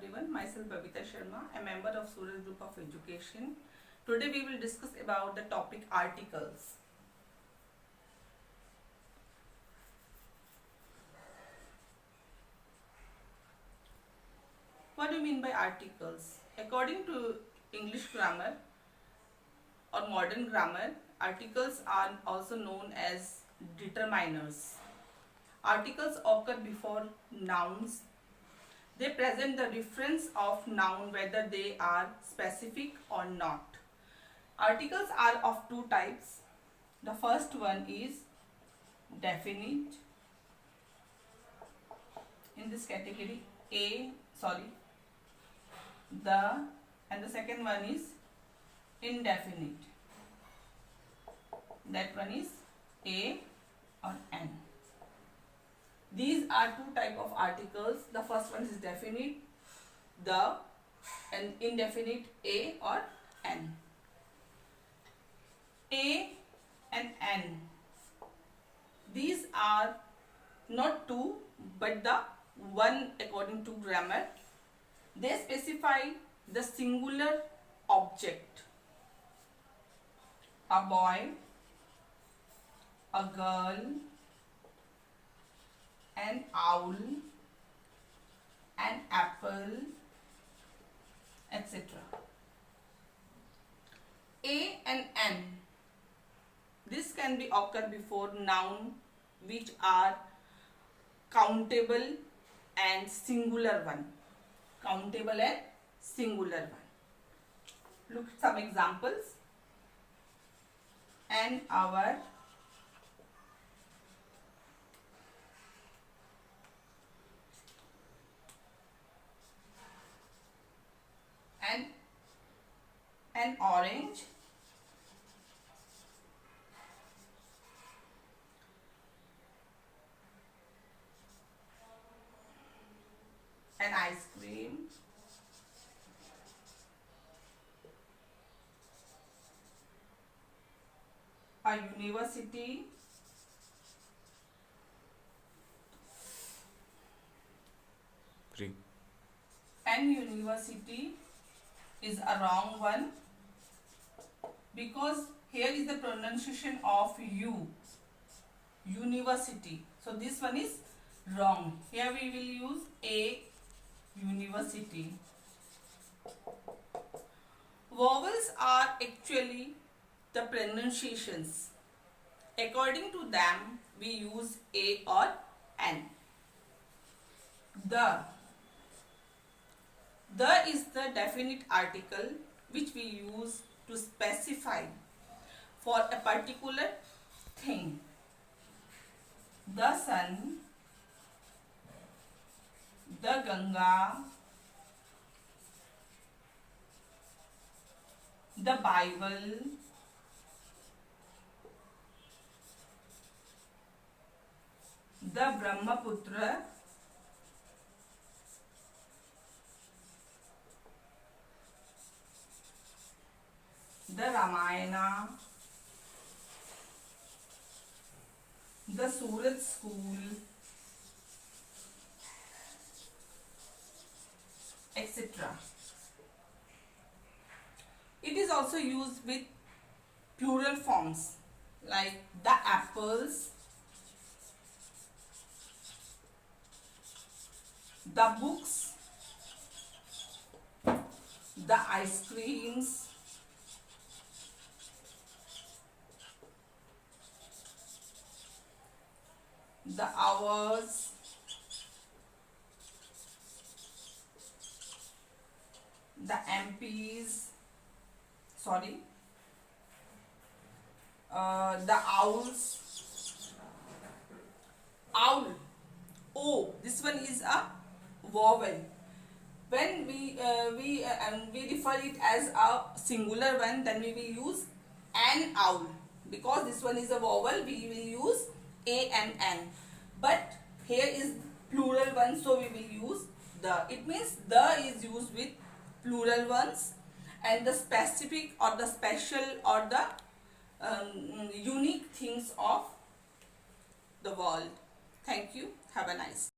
everyone, myself Babita Sharma, a member of SURAJ Group of Education. Today we will discuss about the topic articles. What do you mean by articles? According to English grammar or modern grammar, articles are also known as determiners. Articles occur before nouns. They present the reference of noun whether they are specific or not. Articles are of two types. The first one is definite. In this category, and the second one is indefinite. That one is A or N. These are two types of articles. The first one is definite, and indefinite A or N. A and N. These are not two, but the one according to grammar. They specify the singular object. A boy, a girl, an owl, an apple, etc. A and N. This can be occur before noun which are countable and singular one. Countable and singular one. Look at some examples. An hour, an orange, an ice cream, a university, an university is a wrong one because here is the pronunciation of U, university. So this one is wrong. Here we will use A, university. Vowels are actually the pronunciations. According to them, we use A or N. The is the definite article which we use to specify for a particular thing. The sun, the Ganga, the Bible, the Brahmaputra, the Ramayana, the Suraj school, etc. It is also used with plural forms like the apples, the books, the ice creams, the hours, the MPs, the owls. Owl, O, this one is a vowel. When we refer it as a singular one, then we will use an owl. Because this one is a vowel, we will use A and N. But here is plural one, so we will use the. It means the is used with plural ones, and the specific or the special or the unique things of the world. Thank you. Have a nice day.